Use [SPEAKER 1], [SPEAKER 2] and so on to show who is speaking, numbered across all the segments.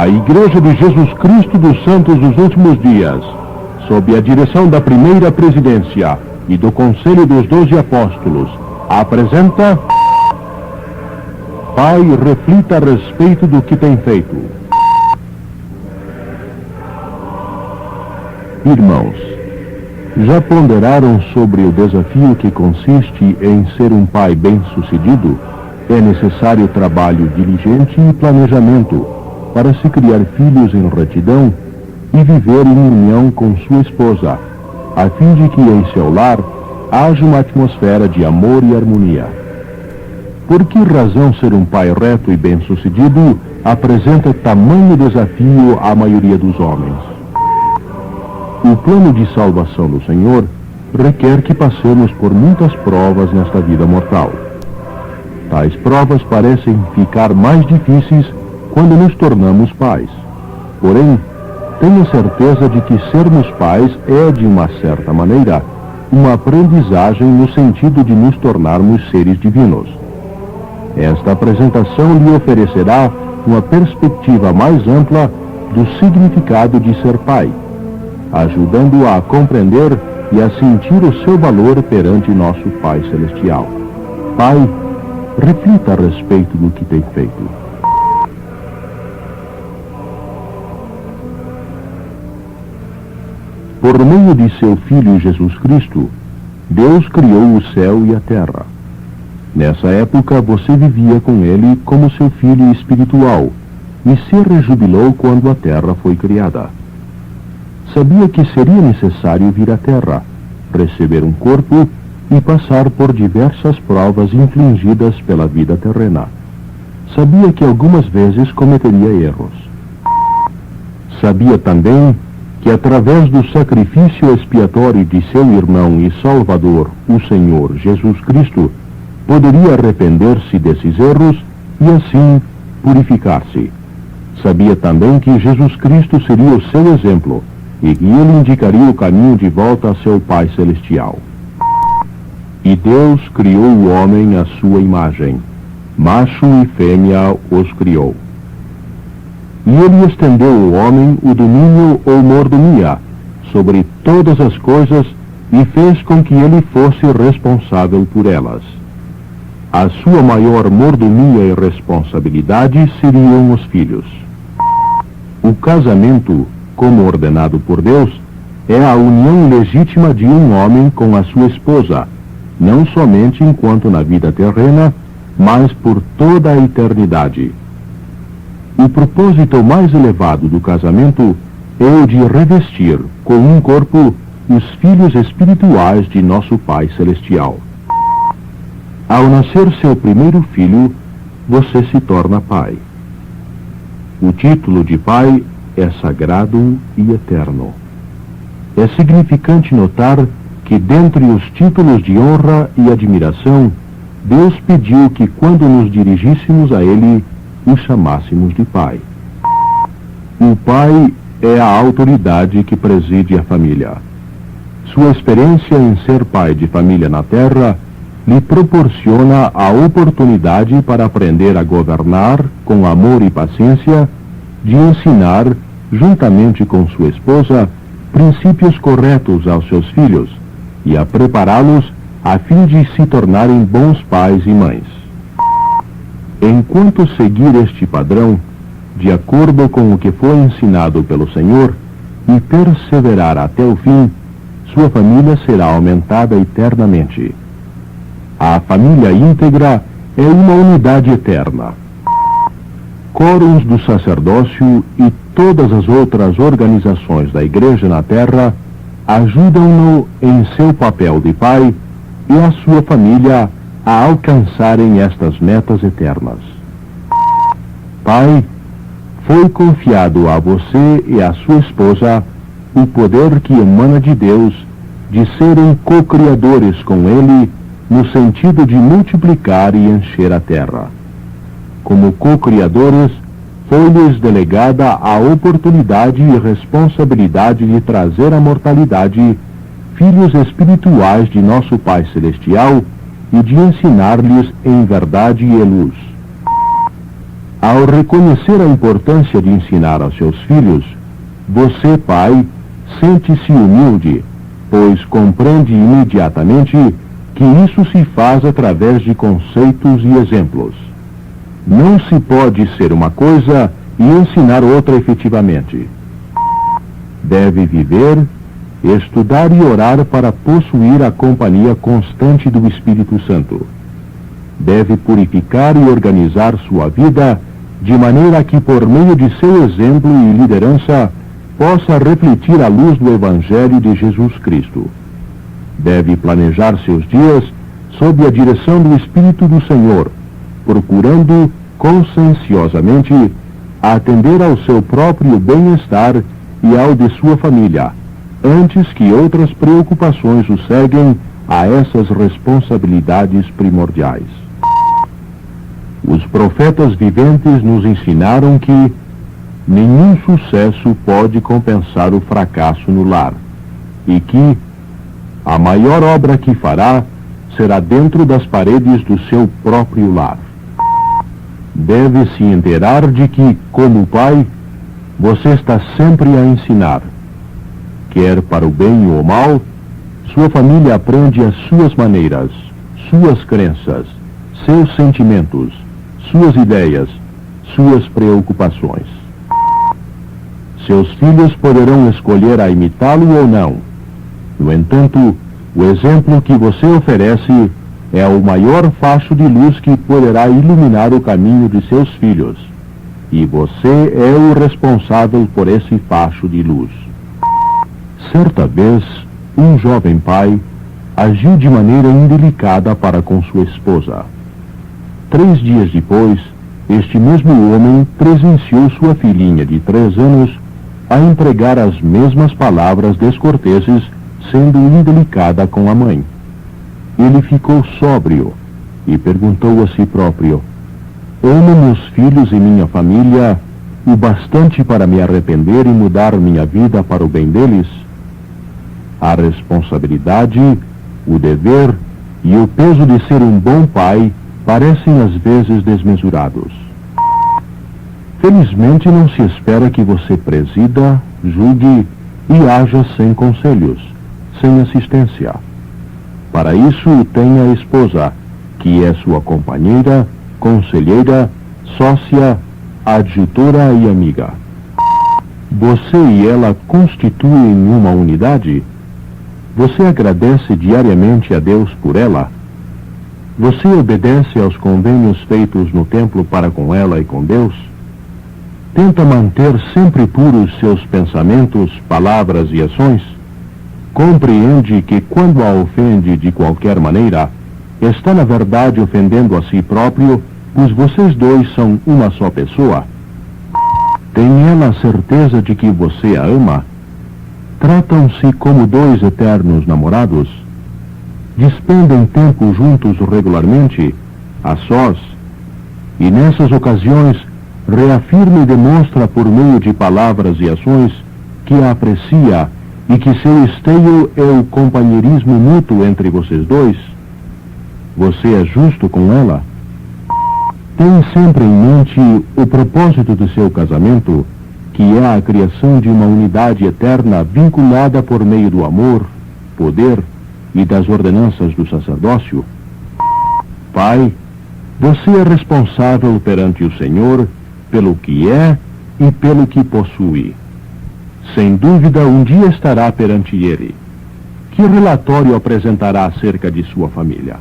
[SPEAKER 1] A Igreja de Jesus Cristo dos Santos dos Últimos Dias, sob a direção da primeira presidência e do Conselho dos 12 Apóstolos, apresenta: Pai, reflita a respeito do que tem feito. Irmãos, já ponderaram sobre o desafio que consiste em ser um pai bem-sucedido? É necessário trabalho diligente e planejamento para se criar filhos em retidão e viver em união com sua esposa, a fim de que em seu lar haja uma atmosfera de amor e harmonia. Por que razão ser um pai reto e bem-sucedido apresenta tamanho desafio à maioria dos homens? O plano de salvação do Senhor requer que passemos por muitas provas nesta vida mortal. Tais provas parecem ficar mais difíceis quando nos tornamos pais. Porém, tenho certeza de que sermos pais é, de uma certa maneira, uma aprendizagem no sentido de nos tornarmos seres divinos. Esta apresentação lhe oferecerá uma perspectiva mais ampla do significado de ser pai, ajudando-o a compreender e a sentir o seu valor perante nosso Pai Celestial. Pai, reflita a respeito do que tem feito. Por meio de seu Filho Jesus Cristo, Deus criou o céu e a terra. Nessa época, você vivia com ele como seu filho espiritual e se rejubilou quando a terra foi criada. Sabia que seria necessário vir à terra, receber um corpo e passar por diversas provas infligidas pela vida terrena. Sabia que algumas vezes cometeria erros. Sabia também que através do sacrifício expiatório de seu irmão e Salvador, o Senhor Jesus Cristo, poderia arrepender-se desses erros e assim purificar-se. Sabia também que Jesus Cristo seria o seu exemplo e que ele indicaria o caminho de volta a seu Pai Celestial. E Deus criou o homem à sua imagem, macho e fêmea os criou. E ele estendeu ao homem o domínio ou mordomia sobre todas as coisas e fez com que ele fosse responsável por elas. A sua maior mordomia e responsabilidade seriam os filhos. O casamento, como ordenado por Deus, é a união legítima de um homem com a sua esposa, não somente enquanto na vida terrena, mas por toda a eternidade. O propósito mais elevado do casamento é o de revestir com um corpo os filhos espirituais de nosso Pai Celestial. Ao nascer seu primeiro filho, você se torna pai. O título de pai é sagrado e eterno. É significante notar que, dentre os títulos de honra e admiração, Deus pediu que, quando nos dirigíssemos a Ele, o chamássemos de Pai. O Pai é a autoridade que preside a família. Sua experiência em ser pai de família na Terra lhe proporciona a oportunidade para aprender a governar com amor e paciência, de ensinar, juntamente com sua esposa, princípios corretos aos seus filhos e a prepará-los a fim de se tornarem bons pais e mães. Enquanto seguir este padrão, de acordo com o que foi ensinado pelo Senhor, e perseverar até o fim, sua família será aumentada eternamente. A família íntegra é uma unidade eterna. Quórums do sacerdócio e todas as outras organizações da Igreja na Terra ajudam-no em seu papel de pai e a sua família a alcançarem estas metas eternas. Pai, foi confiado a você e à sua esposa o poder que emana de Deus de serem co-criadores com Ele no sentido de multiplicar e encher a terra. Como co-criadores, foi-lhes delegada a oportunidade e responsabilidade de trazer à mortalidade filhos espirituais de nosso Pai Celestial e de ensinar-lhes em verdade e luz. Ao reconhecer a importância de ensinar aos seus filhos, você, pai, sente-se humilde, pois compreende imediatamente que isso se faz através de conceitos e exemplos. Não se pode ser uma coisa e ensinar outra efetivamente. Deve viver, estudar e orar para possuir a companhia constante do Espírito Santo. Deve purificar e organizar sua vida de maneira que, por meio de seu exemplo e liderança, possa refletir a luz do Evangelho de Jesus Cristo. Deve planejar seus dias sob a direção do Espírito do Senhor, procurando conscienciosamente atender ao seu próprio bem-estar e ao de sua família, antes que outras preocupações o seguem a essas responsabilidades primordiais. Os profetas viventes nos ensinaram que nenhum sucesso pode compensar o fracasso no lar, e que a maior obra que fará será dentro das paredes do seu próprio lar. Deve se inteirar de que, como pai, você está sempre a ensinar. Quer para o bem ou mal, sua família aprende as suas maneiras, suas crenças, seus sentimentos, suas ideias, suas preocupações. Seus filhos poderão escolher a imitá-lo ou não. No entanto, o exemplo que você oferece é o maior facho de luz que poderá iluminar o caminho de seus filhos. E você é o responsável por esse facho de luz. Certa vez, um jovem pai agiu de maneira indelicada para com sua esposa. 3 dias depois, este mesmo homem presenciou sua filhinha de 3 anos a empregar as mesmas palavras descorteses, sendo indelicada com a mãe. Ele ficou sóbrio e perguntou a si próprio: amo meus filhos e minha família o bastante para me arrepender e mudar minha vida para o bem deles? A responsabilidade, o dever e o peso de ser um bom pai parecem às vezes desmesurados. Felizmente não se espera que você presida, julgue e haja sem conselhos, sem assistência. Para isso tem a esposa, que é sua companheira, conselheira, sócia, adjutora e amiga. Você e ela constituem uma unidade? Você agradece diariamente a Deus por ela? Você obedece aos convênios feitos no templo para com ela e com Deus? Tenta manter sempre puros seus pensamentos, palavras e ações? Compreende que quando a ofende de qualquer maneira, está na verdade ofendendo a si próprio, pois vocês dois são uma só pessoa? Tem ela a certeza de que você a ama? Tratam-se como 2 eternos namorados? Despendem tempo juntos regularmente, a sós? E nessas ocasiões, reafirma e demonstra por meio de palavras e ações que a aprecia e que seu esteio é o companheirismo mútuo entre vocês dois? Você é justo com ela? Tem sempre em mente o propósito do seu casamento, que é a criação de uma unidade eterna vinculada por meio do amor, poder e das ordenanças do sacerdócio? Pai, você é responsável perante o Senhor pelo que é e pelo que possui. Sem dúvida, um dia estará perante Ele. Que relatório apresentará acerca de sua família?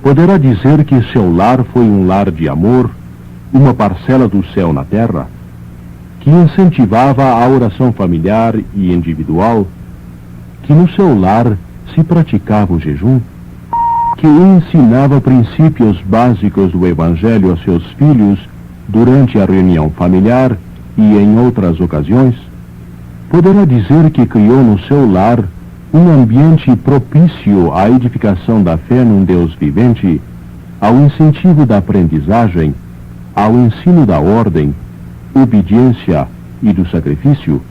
[SPEAKER 1] Poderá dizer que seu lar foi um lar de amor, uma parcela do céu na terra, que incentivava a oração familiar e individual, que no seu lar se praticava o jejum, que ensinava princípios básicos do Evangelho a seus filhos durante a reunião familiar e em outras ocasiões? Poderá dizer que criou no seu lar um ambiente propício à edificação da fé num Deus vivente, ao incentivo da aprendizagem, ao ensino da ordem, obediência e do sacrifício?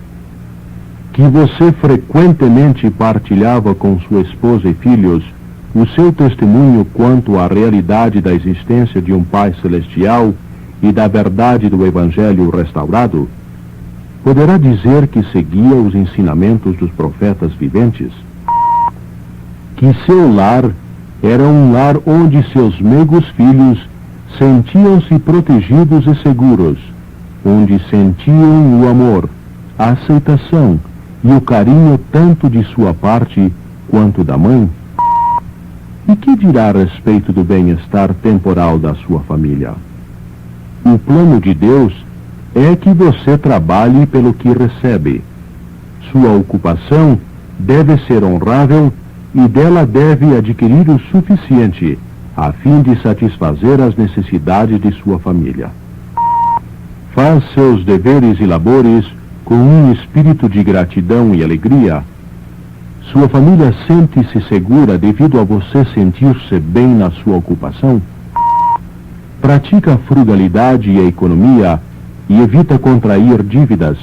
[SPEAKER 1] Que você frequentemente partilhava com sua esposa e filhos o seu testemunho quanto à realidade da existência de um Pai Celestial e da verdade do Evangelho restaurado, poderá dizer que seguia os ensinamentos dos profetas viventes? Que seu lar era um lar onde seus meigos filhos sentiam-se protegidos e seguros, onde sentiam o amor, a aceitação e o carinho tanto de sua parte quanto da mãe? E que dirá a respeito do bem-estar temporal da sua família? O plano de Deus é que você trabalhe pelo que recebe. Sua ocupação deve ser honrável e dela deve adquirir o suficiente a fim de satisfazer as necessidades de sua família. Faz seus deveres e labores com um espírito de gratidão e alegria. Sua família sente-se segura devido a você sentir-se bem na sua ocupação? Pratica a frugalidade e a economia e evita contrair dívidas,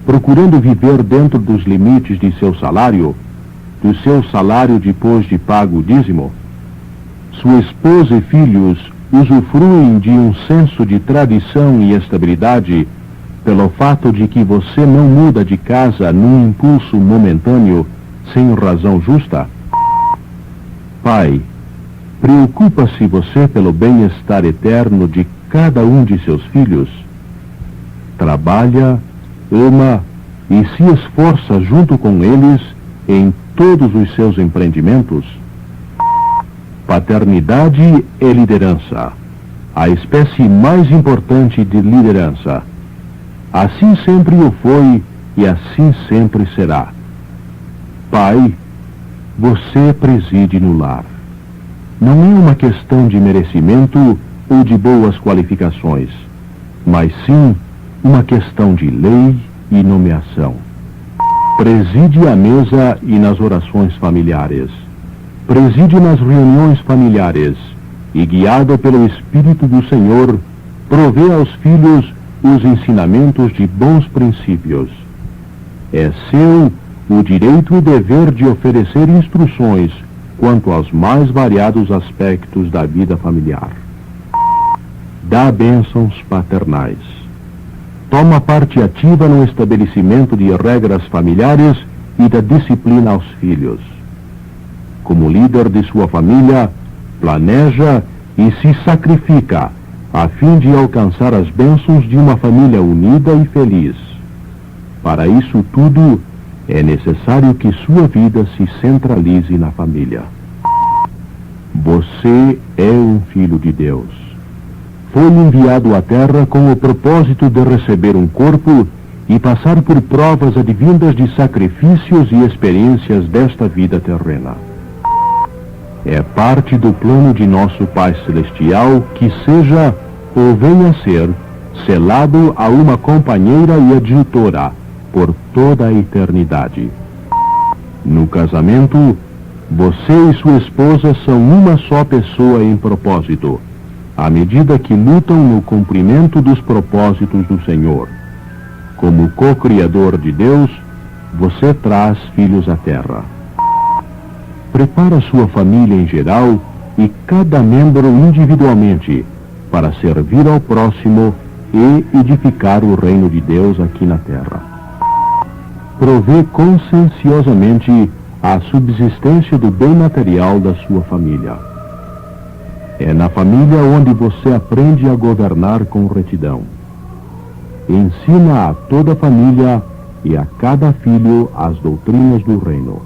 [SPEAKER 1] procurando viver dentro dos limites de seu salário, do seu salário depois de pago o dízimo? Sua esposa e filhos usufruem de um senso de tradição e estabilidade pelo fato de que você não muda de casa num impulso momentâneo, sem razão justa? Pai, preocupa-se você pelo bem-estar eterno de cada um de seus filhos? Trabalha, ama e se esforça junto com eles em todos os seus empreendimentos? Paternidade é liderança, a espécie mais importante de liderança. Assim sempre o foi e assim sempre será. Pai, você preside no lar. Não é uma questão de merecimento ou de boas qualificações, mas sim uma questão de lei e nomeação. Preside à mesa e nas orações familiares. Preside nas reuniões familiares e, guiado pelo Espírito do Senhor, provê aos filhos os ensinamentos de bons princípios. É seu o direito e dever de oferecer instruções quanto aos mais variados aspectos da vida familiar. Dá bênçãos paternais. Toma parte ativa no estabelecimento de regras familiares e da disciplina aos filhos. Como líder de sua família, planeja e se sacrifica a fim de alcançar as bênçãos de uma família unida e feliz. Para isso tudo, é necessário que sua vida se centralize na família. Você é um filho de Deus. Foi enviado à Terra com o propósito de receber um corpo e passar por provas advindas de sacrifícios e experiências desta vida terrena. É parte do plano de nosso Pai Celestial que seja, ou venha a ser, selado a uma companheira e adjutora por toda a eternidade. No casamento, você e sua esposa são uma só pessoa em propósito, à medida que lutam no cumprimento dos propósitos do Senhor. Como co-criador de Deus, você traz filhos à terra. Prepara sua família em geral e cada membro individualmente para servir ao próximo e edificar o reino de Deus aqui na terra. Provê conscienciosamente a subsistência do bem material da sua família. É na família onde você aprende a governar com retidão. Ensina a toda a família e a cada filho as doutrinas do reino.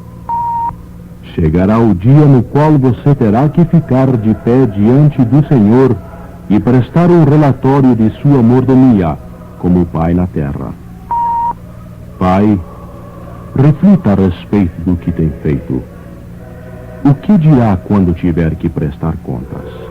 [SPEAKER 1] Chegará o dia no qual você terá que ficar de pé diante do Senhor e prestar um relatório de sua mordomia como pai na terra. Pai, reflita a respeito do que tem feito. O que dirá quando tiver que prestar contas?